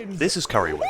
times! This is Couriway,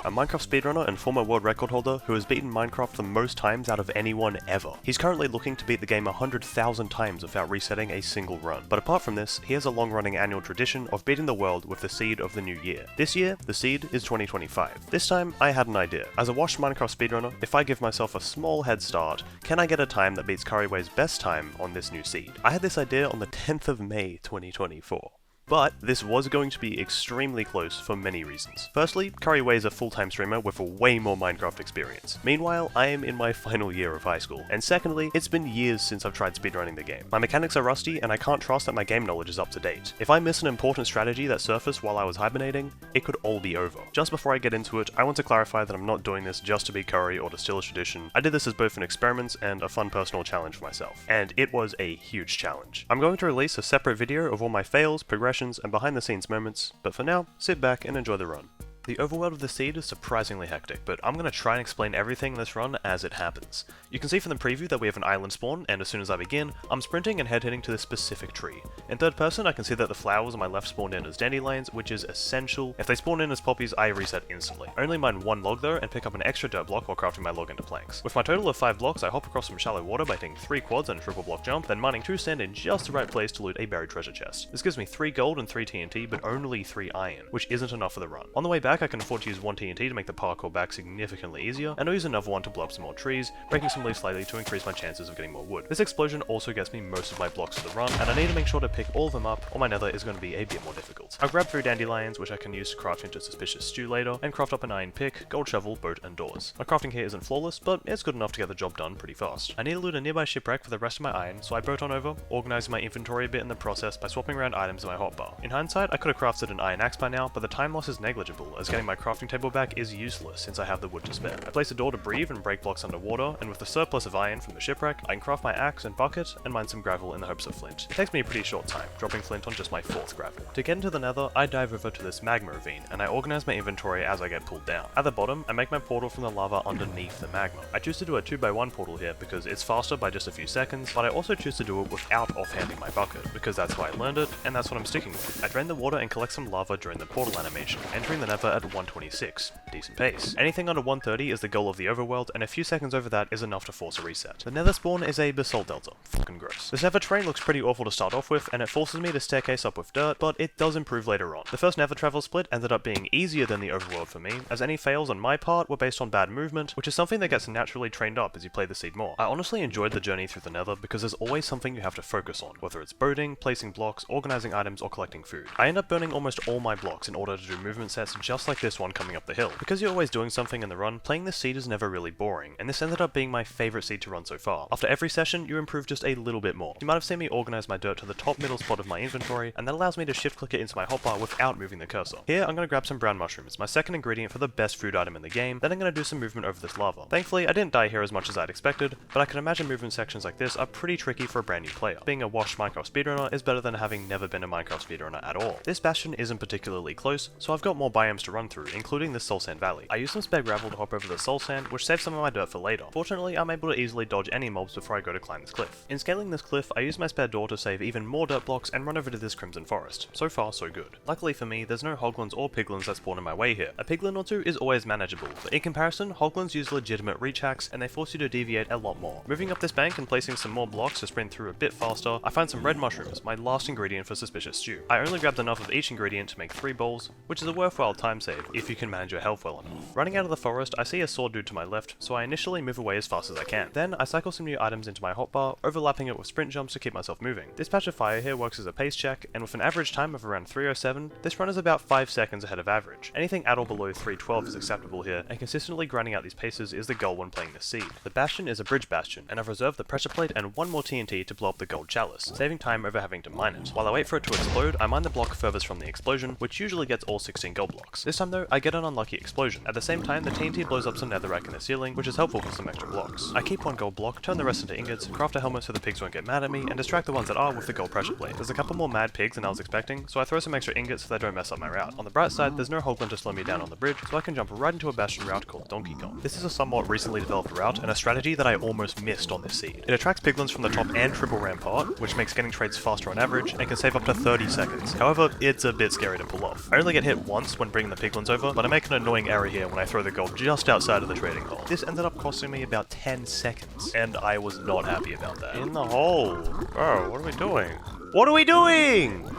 a Minecraft speedrunner and former world record holder who has beaten Minecraft the most times out of anyone ever. He's currently looking to beat the game 100,000 times without resetting a single run. But apart from this, he has a long-running annual tradition of beating the world with the seed of the new year. This year, the seed is 2025. This time, I had an idea. As a washed Minecraft speedrunner, if I give myself a small head start, can I get a time that beats Couriway's best time on this new seed? I had this idea on the 10th of May 2024. But this was going to be extremely close for many reasons. Firstly, Couriway is a full-time streamer with a way more Minecraft experience. Meanwhile, I am in my final year of high school. And secondly, it's been years since I've tried speedrunning the game. My mechanics are rusty and I can't trust that my game knowledge is up to date. If I miss an important strategy that surfaced while I was hibernating, it could all be over. Just before I get into it, I want to clarify that I'm not doing this just to be Curry or to steal a tradition. I did this as both an experiment and a fun personal challenge for myself. And it was a huge challenge. I'm going to release a separate video of all my fails, progressions, and behind the scenes moments, but for now, sit back and enjoy the run. The overworld of the seed is surprisingly hectic, but I'm going to try and explain everything in this run as it happens. You can see from the preview that we have an island spawn, and as soon as I begin, I'm sprinting and head-hitting to this specific tree. In third person, I can see that the flowers on my left spawn in as dandelions, which is essential. If they spawn in as poppies, I reset instantly. I only mine one log though, and pick up an extra dirt block while crafting my log into planks. With my total of 5 blocks, I hop across some shallow water by hitting 3 quads and a triple block jump, then mining 2 sand in just the right place to loot a buried treasure chest. This gives me 3 gold and 3 TNT, but only 3 iron, which isn't enough for the run. On the way back, I can afford to use 1 TNT to make the parkour back significantly easier, and I'll use another one to blow up some more trees, breaking some leaves slightly to increase my chances of getting more wood. This explosion also gets me most of my blocks for the run, and I need to make sure to pick all of them up, or my nether is going to be a bit more difficult. I'll grab 3 dandelions, which I can use to craft into suspicious stew later, and craft up an iron pick, gold shovel, boat, and doors. My crafting here isn't flawless, but it's good enough to get the job done pretty fast. I need to loot a nearby shipwreck for the rest of my iron, so I boat on over, organizing my inventory a bit in the process by swapping around items in my hotbar. In hindsight, I could have crafted an iron axe by now, but the time loss is negligible, as getting my crafting table back is useless since I have the wood to spare. I place a door to breathe and break blocks underwater, and with the surplus of iron from the shipwreck, I can craft my axe and bucket and mine some gravel in the hopes of flint. It takes me a pretty short time, dropping flint on just my 4th gravel. To get into the nether, I dive over to this magma ravine, and I organize my inventory as I get pulled down. At the bottom, I make my portal from the lava underneath the magma. I choose to do a 2x1 portal here because it's faster by just a few seconds, but I also choose to do it without offhanding my bucket, because that's how I learned it, and that's what I'm sticking with. I drain the water and collect some lava during the portal animation, entering the nether at 126. Decent pace. Anything under 130 is the goal of the overworld, and a few seconds over that is enough to force a reset. The nether spawn is a basalt delta. Fucking gross. This nether terrain looks pretty awful to start off with, and it forces me to staircase up with dirt, but it does improve later on. The first nether travel split ended up being easier than the overworld for me, as any fails on my part were based on bad movement, which is something that gets naturally trained up as you play the seed more. I honestly enjoyed the journey through the nether because there's always something you have to focus on, whether it's boating, placing blocks, organizing items, or collecting food. I end up burning almost all my blocks in order to do movement sets just like this one coming up the hill. Because you're always doing something in the run, playing this seed is never really boring, and this ended up being my favourite seed to run so far. After every session, you improve just a little bit more. You might have seen me organize my dirt to the top middle spot of my inventory, and that allows me to shift click it into my hotbar without moving the cursor. Here, I'm going to grab some brown mushrooms, my second ingredient for the best food item in the game, then I'm going to do some movement over this lava. Thankfully, I didn't die here as much as I'd expected, but I can imagine movement sections like this are pretty tricky for a brand new player. Being a washed Minecraft speedrunner is better than having never been a Minecraft speedrunner at all. This bastion isn't particularly close, so I've got more biomes to run through, including this soul sand valley. I use some spare gravel to hop over the soul sand, which saves some of my dirt for later. Fortunately, I'm able to easily dodge any mobs before I go to climb this cliff. In scaling this cliff, I use my spare door to save even more dirt blocks and run over to this crimson forest. So far, so good. Luckily for me, there's no hoglins or piglins that spawn in my way here. A piglin or two is always manageable, but in comparison, hoglins use legitimate reach hacks and they force you to deviate a lot more. Moving up this bank and placing some more blocks to sprint through a bit faster, I find some red mushrooms, my last ingredient for suspicious stew. I only grabbed enough of each ingredient to make 3 bowls, which is a worthwhile time save if you can manage your health well enough. Running out of the forest, I see a sword dude to my left, so I initially move away as fast as I can. Then, I cycle some new items into my hotbar, overlapping it with sprint jumps to keep myself moving. This patch of fire here works as a pace check, and with an average time of around 307, this run is about 5 seconds ahead of average. Anything at or below 312 is acceptable here, and consistently grinding out these paces is the goal when playing this seed. The bastion is a bridge bastion, and I've reserved the pressure plate and 1 more TNT to blow up the gold chalice, saving time over having to mine it. While I wait for it to explode, I mine the block furthest from the explosion, which usually gets all 16 gold blocks. This time though, I get an unlucky explosion. At the same time, the TNT blows up some netherrack in the ceiling, which is helpful for some extra blocks. I keep 1 gold block, turn the rest into ingots, craft a helmet so the pigs won't get mad at me, and distract the ones that are with the gold pressure plate. There's a couple more mad pigs than I was expecting, so I throw some extra ingots so they don't mess up my route. On the bright side, there's no hoglin to slow me down on the bridge, so I can jump right into a bastion route called Donkey Kong. This is a somewhat recently developed route, and a strategy that I almost missed on this seed. It attracts piglins from the top and triple rampart, which makes getting trades faster on average, and can save up to 30 seconds. However, it's a bit scary to pull off. I only get hit once when bringing the piglins over, but I make an annoying error here when I throw the gold just outside of the trading hole. This ended up costing me about 10 seconds, and I was not happy about that. In the hole! Bro, what are we doing? What are we doing?!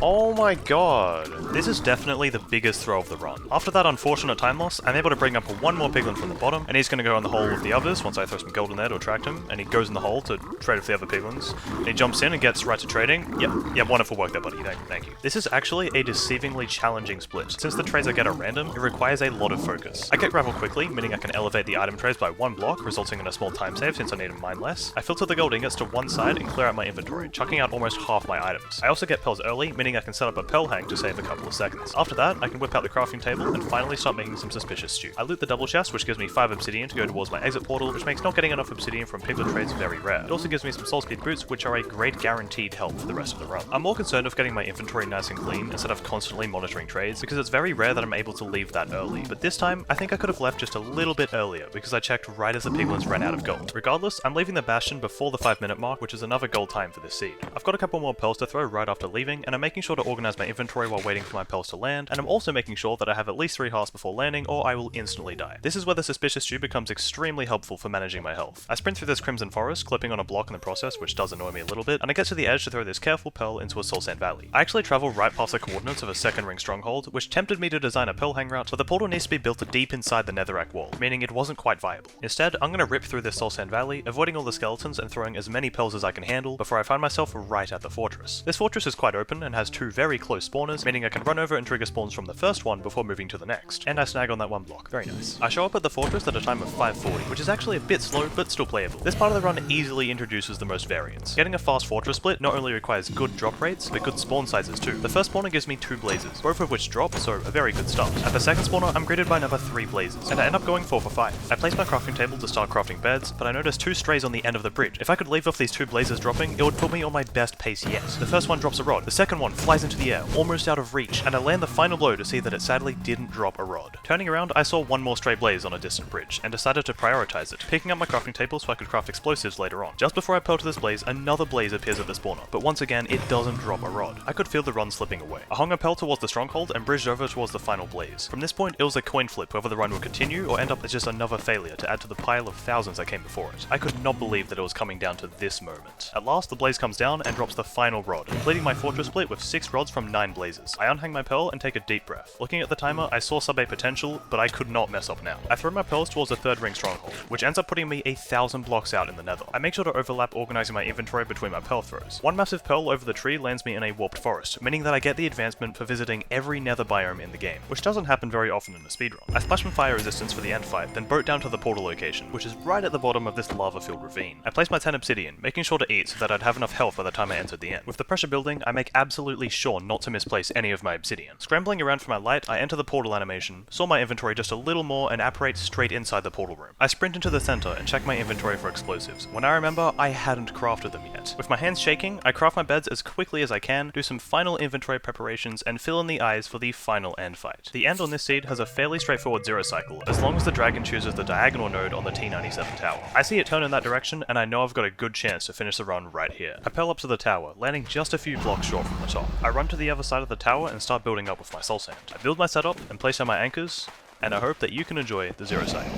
Oh my god. This is definitely the biggest throw of the run. After that unfortunate time loss, I'm able to bring up one more piglin from the bottom, and he's going to go in the hole with the others once I throw some gold in there to attract him, and he goes in the hole to trade with the other piglins. And he jumps in and gets right to trading. Yep, wonderful work there, buddy. Thank you. This is actually a deceivingly challenging split. Since the trades I get are random, it requires a lot of focus. I get gravel quickly, meaning I can elevate the item trays by 1 block, resulting in a small time save since I need to mine less. I filter the gold ingots to one side and clear out my inventory, chucking out almost half my items. I also get pearls early, meaning I can set up a pearl hang to save a couple of seconds. After that, I can whip out the crafting table and finally start making some suspicious stew. I loot the double chest, which gives me 5 obsidian to go towards my exit portal, which makes not getting enough obsidian from piglet trades very rare. It also gives me some soul speed boots, which are a great guaranteed help for the rest of the run. I'm more concerned with getting my inventory nice and clean instead of constantly monitoring trades, because it's very rare that I'm able to leave that early, but this time, I think I could have left just a little bit earlier, because I checked right as the piglins ran out of gold. Regardless, I'm leaving the bastion before the 5-minute mark, which is another gold time for this seed. I've got a couple more pearls to throw right after leaving, and I'm making sure to organize my inventory while waiting for my pearls to land, and I'm also making sure that I have at least 3 hearts before landing, or I will instantly die. This is where the suspicious stew becomes extremely helpful for managing my health. I sprint through this crimson forest, clipping on a block in the process, which does annoy me a little bit, and I get to the edge to throw this careful pearl into a soul sand valley. I actually travel right past the coordinates of a second ring stronghold, which tempted me to design a pearl hang route, but the portal needs to be built deep inside the netherrack wall, meaning it wasn't quite viable. Instead, I'm gonna rip through this soul sand valley, avoiding all the skeletons and throwing as many pearls as I can handle before I find myself right at the fortress. This fortress is quite open and has 2 very close spawners, meaning I can run over and trigger spawns from the first one before moving to the next. And I snag on that 1 block. Very nice. I show up at the fortress at a time of 5:40, which is actually a bit slow, but still playable. This part of the run easily introduces the most variance. Getting a fast fortress split not only requires good drop rates, but good spawn sizes too. The first spawner gives me 2 blazes, both of which drop, so a very good start. At the second spawner, I'm greeted by another 3 blazes, and I end up going 4 for 5. I place my crafting table to start crafting beds, but I notice 2 strays on the end of the bridge. If I could leave off these 2 blazes dropping, it would put me on my best pace yet. The first one drops a rod, the second one flies into the air, almost out of reach, and I land the final blow to see that it sadly didn't drop a rod. Turning around, I saw 1 more stray blaze on a distant bridge, and decided to prioritize it, picking up my crafting table so I could craft explosives later on. Just before I pearl to this blaze, another blaze appears at the spawner, but once again, it doesn't drop a rod. I could feel the run slipping away. I hung a pearl towards the stronghold and bridged over towards the final blaze. From this point, it was a coin flip whether the run would continue or end up as just another failure to add to the pile of thousands that came before it. I could not believe that it was coming down to this moment. At last, the blaze comes down and drops the final rod, completing my fortress split with 6 rods from 9 blazes. I unhang my pearl and take a deep breath. Looking at the timer, I saw sub 8 potential, but I could not mess up now. I throw my pearls towards the 3rd ring stronghold, which ends up putting me 1,000 blocks out in the nether. I make sure to overlap organizing my inventory between my pearl throws. 1 massive pearl over the tree lands me in a warped forest, meaning that I get the advancement for visiting every nether biome in the game, which doesn't happen very often in a speedrun. I splash some fire resistance for the end fight, then boat down to the portal location, which is right at the bottom of this lava-filled ravine. I place my 10 obsidian, making sure to eat so that I'd have enough health by the time I entered the end. With the pressure building, I make absolutely sure not to misplace any of my obsidian. Scrambling around for my light, I enter the portal animation, saw my inventory just a little more, and apparate straight inside the portal room. I sprint into the center and check my inventory for explosives, when I remember I hadn't crafted them yet. With my hands shaking, I craft my beds as quickly as I can, do some final inventory preparations, and fill in the eyes for the final end fight. The end on this seed has a fairly straightforward 0 cycle, as long as the dragon chooses the diagonal node on the T97 tower. I see it turn in that direction, and I know I've got a good chance to finish the run right here. I pearl up to the tower, landing just a few blocks short from the top. I run to the other side of the tower and start building up with my soul sand. I build my setup and place down my anchors, and I hope that you can enjoy the 0 cycle.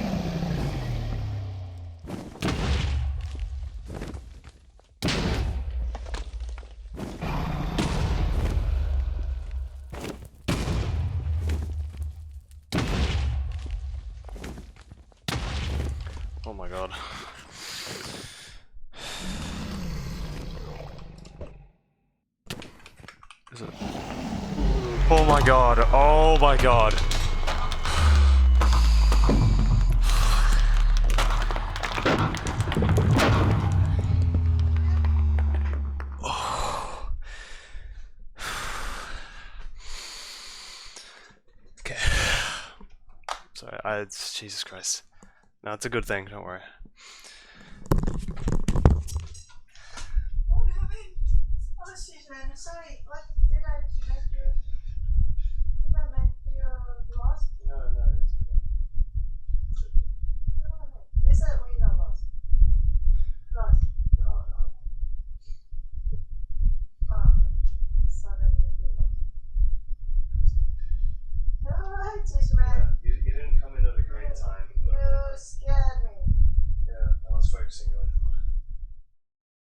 Oh my god. Is it? Oh my god, oh my god. Okay. Sorry, it's Jesus Christ. No, it's a good thing, don't worry. What happened? Oh, excuse me, sorry, what did I make you? Did I make you lost? No, it's okay. It's okay. What did I make? Is that win or lost? Lost. No. Oh.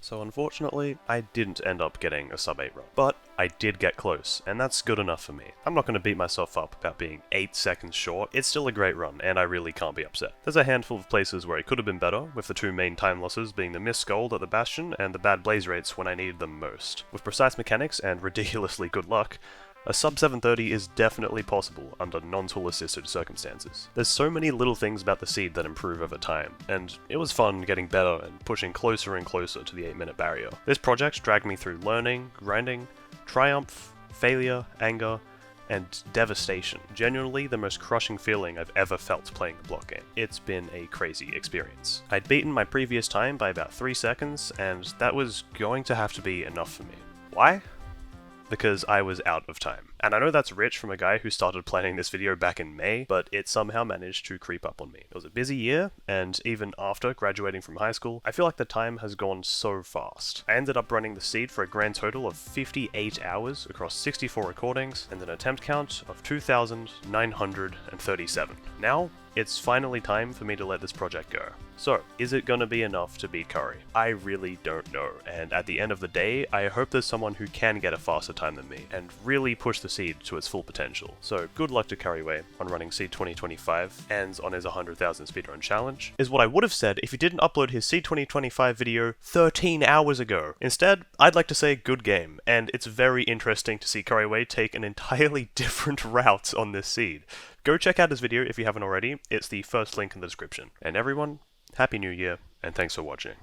So unfortunately, I didn't end up getting a sub 8 run, but I did get close, and that's good enough for me. I'm not going to beat myself up about being 8 seconds short. It's still a great run, and I really can't be upset. There's a handful of places where it could have been better, with the two main time losses being the missed gold at the Bastion and the bad blaze rates when I needed them most. With precise mechanics and ridiculously good luck, a sub 730 is definitely possible under non-tool assisted circumstances. There's so many little things about the seed that improve over time, and it was fun getting better and pushing closer and closer to the 8-minute barrier. This project dragged me through learning, grinding, triumph, failure, anger, and devastation. Genuinely the most crushing feeling I've ever felt playing a block game. It's been a crazy experience. I'd beaten my previous time by about 3 seconds, and that was going to have to be enough for me. Why? Because I was out of time. And I know that's rich from a guy who started planning this video back in May, but it somehow managed to creep up on me. It was a busy year, and even after graduating from high school, I feel like the time has gone so fast. I ended up running the seed for a grand total of 58 hours across 64 recordings, and an attempt count of 2,937. Now, it's finally time for me to let this project go. So, is it gonna be enough to beat Curry? I really don't know, and at the end of the day, I hope there's someone who can get a faster time than me, and really push the seed to its full potential. So, good luck to Couriway on running Seed 2025, and on his 100,000 speedrun challenge, is what I would have said if he didn't upload his Seed 2025 video 13 hours ago. Instead, I'd like to say good game, and it's very interesting to see Couriway take an entirely different route on this seed. Go check out his video if you haven't already, it's the first link in the description. And everyone, Happy New Year, and thanks for watching.